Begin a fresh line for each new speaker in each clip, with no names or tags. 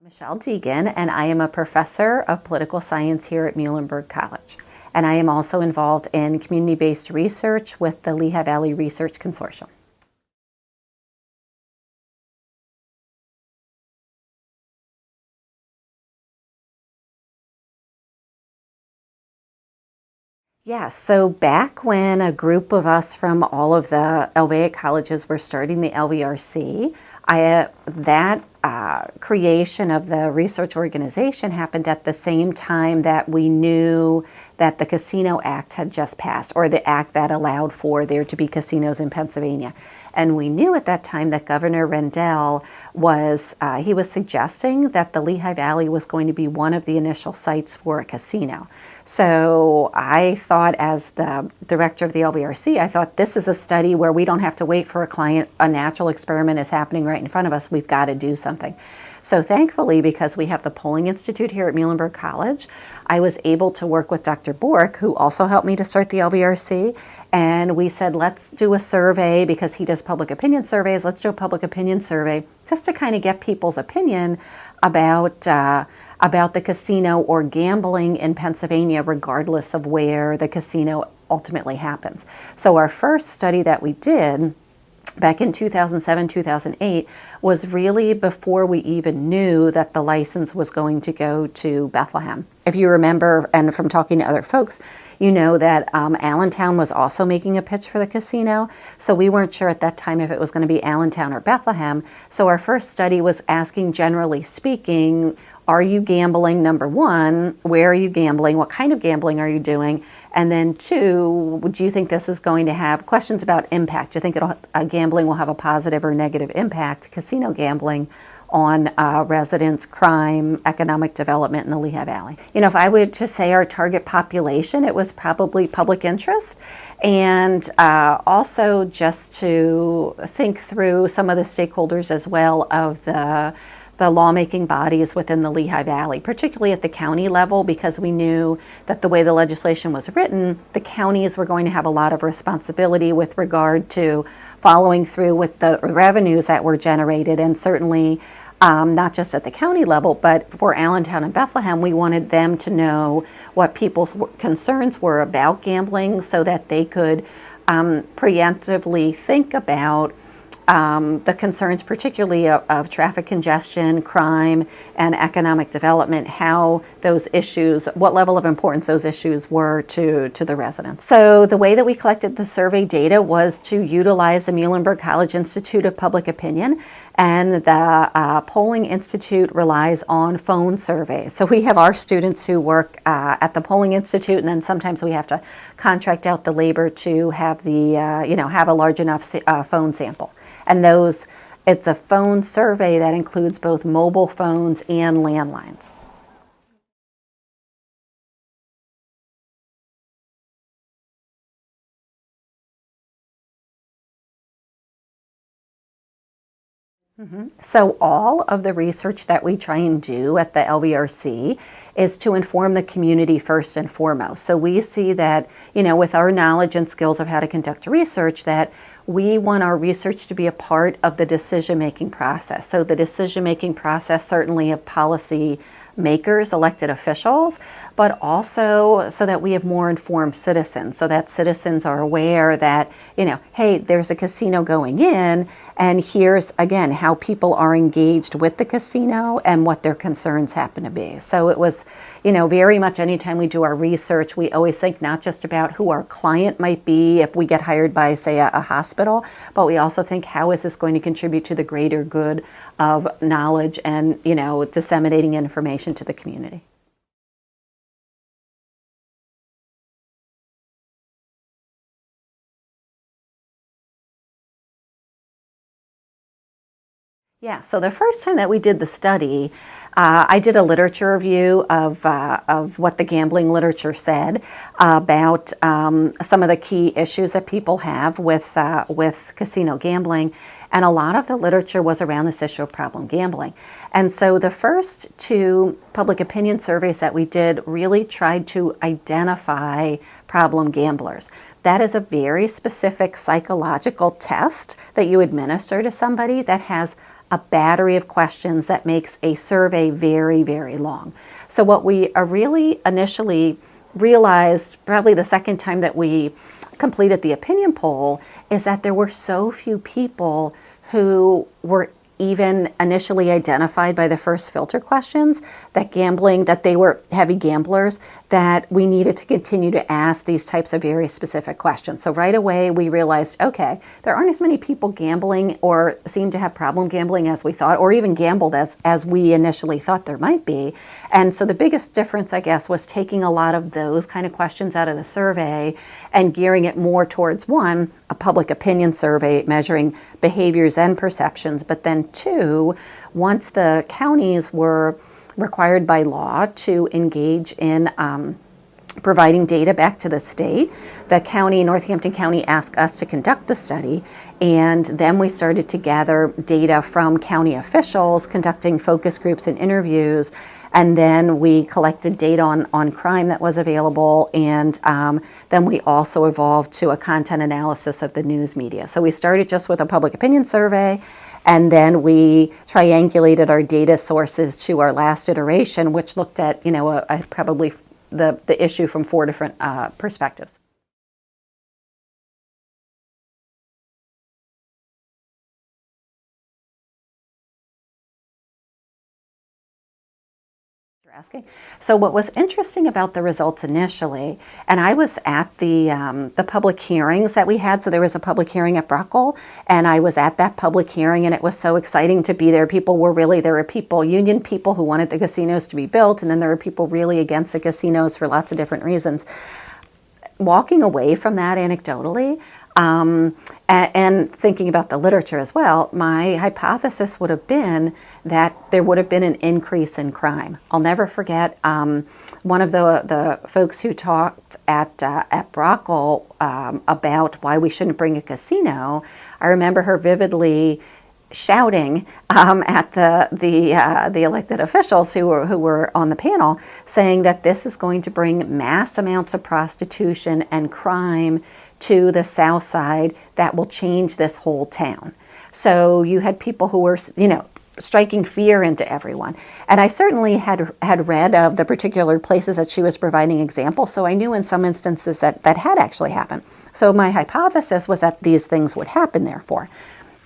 Michele Deegan, and I am a professor of political science here at Muhlenberg College. And I am also involved in community-based research with the Lehigh Valley Research Consortium. Yes, so back when a group of us from all of the LVA colleges were starting the LVRC, that creation of the research organization happened at the same time that we knew that the Casino Act had just passed, or the act that allowed for there to be casinos in Pennsylvania. And we knew at that time that Governor Rendell was suggesting that the Lehigh Valley was going to be one of the initial sites for a casino. So I thought, as the director of the LVRC, I thought this is a study where we don't have to wait for a client. A natural experiment is happening right in front of us. We've got to do something. So thankfully, because we have the Polling Institute here at Muhlenberg College, I was able to work with Dr. Bork, who also helped me to start the LVRC. And we said, let's do a survey, because he does public opinion surveys. Let's do a public opinion survey just to kind of get people's opinion about the casino or gambling in Pennsylvania, regardless of where the casino ultimately happens. So our first study that we did back in 2007, 2008 was really before we even knew that the license was going to go to Bethlehem. If you remember, and from talking to other folks, you know that Allentown was also making a pitch for the casino. So we weren't sure at that time if it was going to be Allentown or Bethlehem. So our first study was asking, generally speaking, are you gambling? Number one, where are you gambling? What kind of gambling are you doing? And then two, do you think this is going to have questions about impact? Do you think gambling will have a positive or negative impact, casino gambling, on residents, crime, economic development in the Lehigh Valley? You know, if I would just say our target population, it was probably public interest. And also just to think through some of the stakeholders as well of the lawmaking bodies within the Lehigh Valley, particularly at the county level, because we knew that the way the legislation was written, the counties were going to have a lot of responsibility with regard to following through with the revenues that were generated. And certainly not just at the county level, but for Allentown and Bethlehem, we wanted them to know what people's concerns were about gambling so that they could preemptively think about the concerns, particularly of traffic congestion, crime, and economic development, how those issues, what level of importance those issues were to the residents. So the way that we collected the survey data was to utilize the Muhlenberg College Institute of Public Opinion, and the Polling Institute relies on phone surveys. So we have our students who work at the Polling Institute, and then sometimes we have to contract out the labor to have have a large enough phone sample. And it's a phone survey that includes both mobile phones and landlines. So all of the research that we try and do at the LVRC is to inform the community first and foremost. So we see that, with our knowledge and skills of how to conduct research, that we want our research to be a part of the decision-making process. So the decision-making process certainly of policy makers, elected officials, but also so that we have more informed citizens, so that citizens are aware that, hey, there's a casino going in, and here's, again, how people are engaged with the casino and what their concerns happen to be. So it was, very much anytime we do our research, we always think not just about who our client might be if we get hired by, say, a hospital, but we also think, how is this going to contribute to the greater good of knowledge and, disseminating information to the community. Yeah, so the first time that we did the study, I did a literature review of what the gambling literature said about some of the key issues that people have with casino gambling, and a lot of the literature was around this issue of problem gambling. And so the first two public opinion surveys that we did really tried to identify problem gamblers. That is a very specific psychological test that you administer to somebody that has a battery of questions that makes a survey very, very long. So what we really initially realized, probably the second time that we completed the opinion poll, is that there were so few people who were even initially identified by the first filter questions that they were heavy gamblers, that we needed to continue to ask these types of very specific questions. So right away we realized, okay, there aren't as many people gambling or seem to have problem gambling as we thought, or even gambled as we initially thought there might be. And so the biggest difference, I guess, was taking a lot of those kind of questions out of the survey and gearing it more towards, one, a public opinion survey measuring behaviors and perceptions, but then two, once the counties were required by law to engage in providing data back to the state, the county, Northampton County, asked us to conduct the study, and then we started to gather data from county officials, conducting focus groups and interviews, and then we collected data on crime that was available, and then we also evolved to a content analysis of the news media. So we started just with a public opinion survey, and then we triangulated our data sources to our last iteration, which looked at, probably the issue from 4 different perspectives. Asking. So what was interesting about the results initially, and I was at the public hearings that we had, so there was a public hearing at Brockle, and I was at that public hearing, and it was so exciting to be there. There were people, union people who wanted the casinos to be built, and then there were people really against the casinos for lots of different reasons. Walking away from that anecdotally, and thinking about the literature as well, my hypothesis would have been that there would have been an increase in crime. I'll never forget one of the folks who talked at Brockle about why we shouldn't bring a casino. I remember her vividly shouting at the elected officials who were on the panel, saying that this is going to bring mass amounts of prostitution and crime to the South Side that will change this whole town. So you had people who were, striking fear into everyone. And I certainly had read of the particular places that she was providing examples, so I knew in some instances that had actually happened. So my hypothesis was that these things would happen, therefore.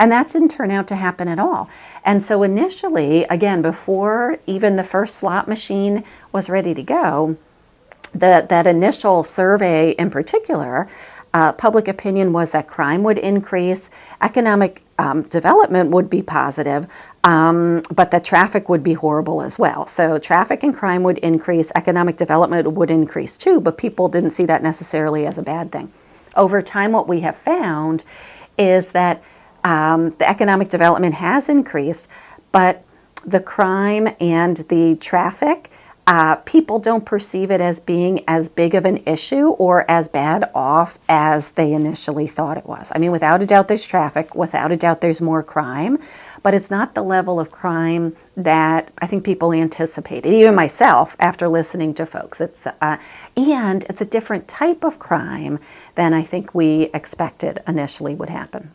And that didn't turn out to happen at all. And so initially, again, before even the first slot machine was ready to go, that initial survey in particular, public opinion was that crime would increase, economic development would be positive, but that traffic would be horrible as well. So traffic and crime would increase, economic development would increase too, but people didn't see that necessarily as a bad thing. Over time, what we have found is that the economic development has increased, but the crime and the traffic, people don't perceive it as being as big of an issue or as bad off as they initially thought it was. I mean, without a doubt there's traffic, without a doubt there's more crime, but it's not the level of crime that I think people anticipated, even myself, after listening to folks. And it's a different type of crime than I think we expected initially would happen.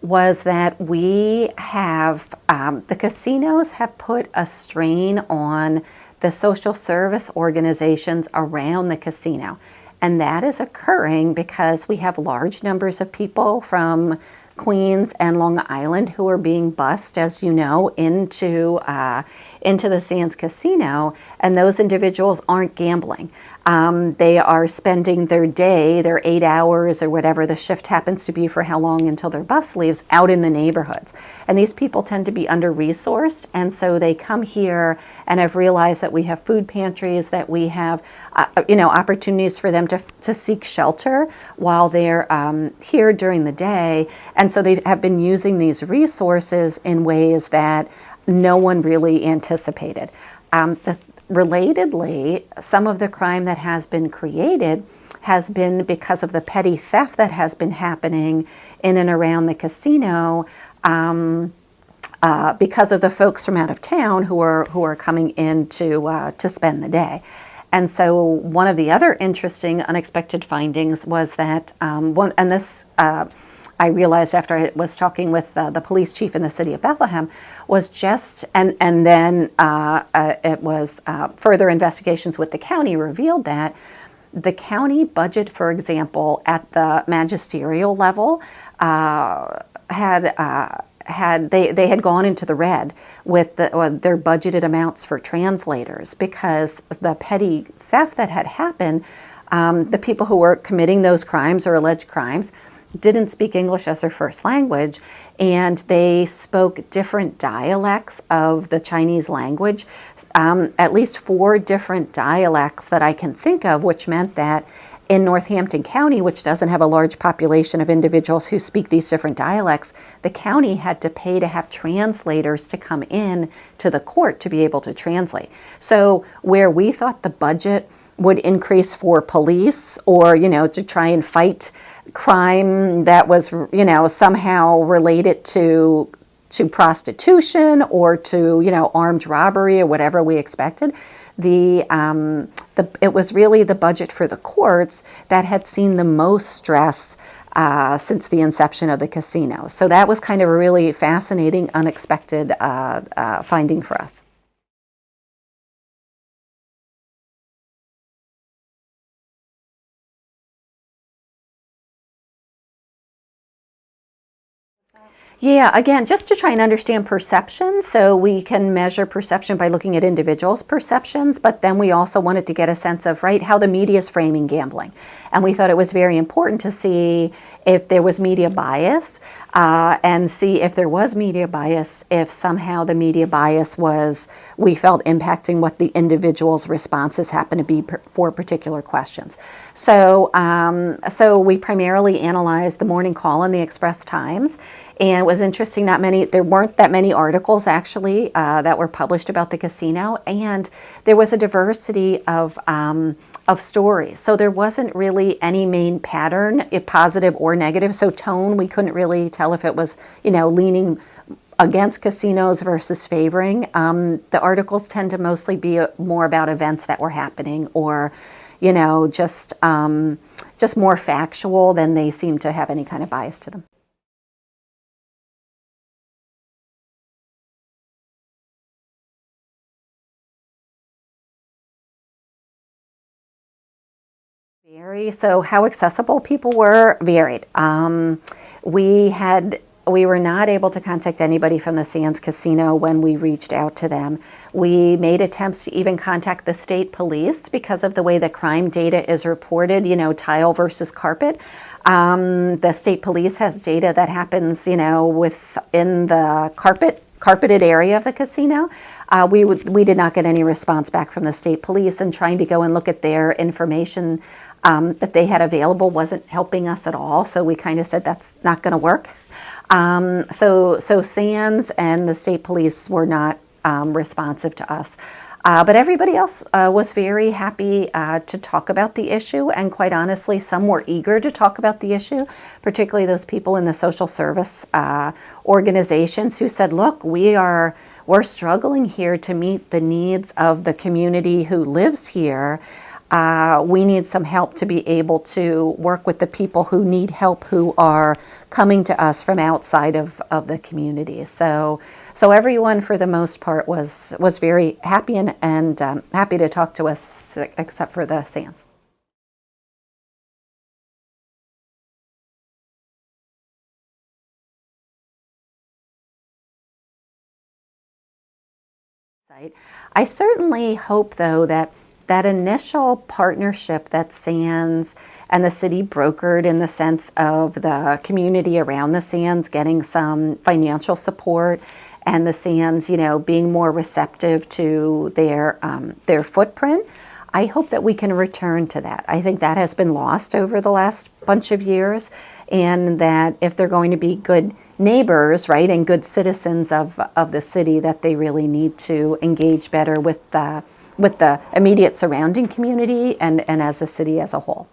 Was that we have, the casinos have put a strain on the social service organizations around the casino. And that is occurring because we have large numbers of people from Queens and Long Island who are being bused, as you know, into the Sands Casino, and those individuals aren't gambling. They are spending their day, their 8 hours or whatever the shift happens to be for how long until their bus leaves, out in the neighborhoods. And these people tend to be under-resourced, and so they come here and have realized that we have food pantries, that we have opportunities for them to seek shelter while they're here during the day. And so they have been using these resources in ways that no one really anticipated. Relatedly, some of the crime that has been created has been because of the petty theft that has been happening in and around the casino. because of the folks from out of town who are coming in to spend the day. And so one of the other interesting unexpected findings was that I realized after I was talking with the police chief in the city of Bethlehem, was just, and then it was further investigations with the county revealed that the county budget, for example, at the magisterial level, they had gone into the red with their budgeted amounts for translators, because the petty theft that had happened, the people who were committing those crimes or alleged crimes didn't speak English as their first language, and they spoke different dialects of the Chinese language, at least 4 different dialects that I can think of, which meant that in Northampton County, which doesn't have a large population of individuals who speak these different dialects, the county had to pay to have translators to come in to the court to be able to translate. So where we thought the budget would increase for police, or, to try and fight crime that was, somehow related to prostitution or to, armed robbery or whatever we expected, it was really the budget for the courts that had seen the most stress since the inception of the casino. So that was kind of a really fascinating, unexpected finding for us. Yeah, again, just to try and understand perception. So we can measure perception by looking at individuals' perceptions, but then we also wanted to get a sense of, right, how the media is framing gambling. And we thought it was very important to see if there was media bias, and see if there was media bias, if somehow the media bias was, we felt, impacting what the individual's responses happen to be for particular questions. So, so we primarily analyzed the Morning Call and the Express Times. And it was interesting, there weren't that many articles actually that were published about the casino, and there was a diversity of stories. So there wasn't really any main pattern, positive or negative. So tone, we couldn't really tell if it was, leaning against casinos versus favoring. The articles tend to mostly be more about events that were happening, or, just more factual than they seem to have any kind of bias to them. So how accessible people were varied. We were not able to contact anybody from the Sands Casino when we reached out to them. We made attempts to even contact the state police because of the way the crime data is reported, tile versus carpet. The state police has data that happens, within the carpeted area of the casino. We did not get any response back from the state police, and trying to go and look at their information that they had available wasn't helping us at all. So we kind of said that's not going to work. So Sands and the state police were not responsive to us. But everybody else was very happy to talk about the issue, and quite honestly, some were eager to talk about the issue, particularly those people in the social service organizations who said, look, we're struggling here to meet the needs of the community who lives here. We need some help to be able to work with the people who need help, who are coming to us from outside of the community. So everyone, for the most part, was very happy and happy to talk to us, except for the Sands. I certainly hope, though, that initial partnership that Sands and the city brokered, in the sense of the community around the Sands getting some financial support, and the Sands, being more receptive to their footprint, I hope that we can return to that. I think that has been lost over the last bunch of years, and that if they're going to be good neighbors, right, and good citizens of the city, that they really need to engage better with the immediate surrounding community and as a city as a whole.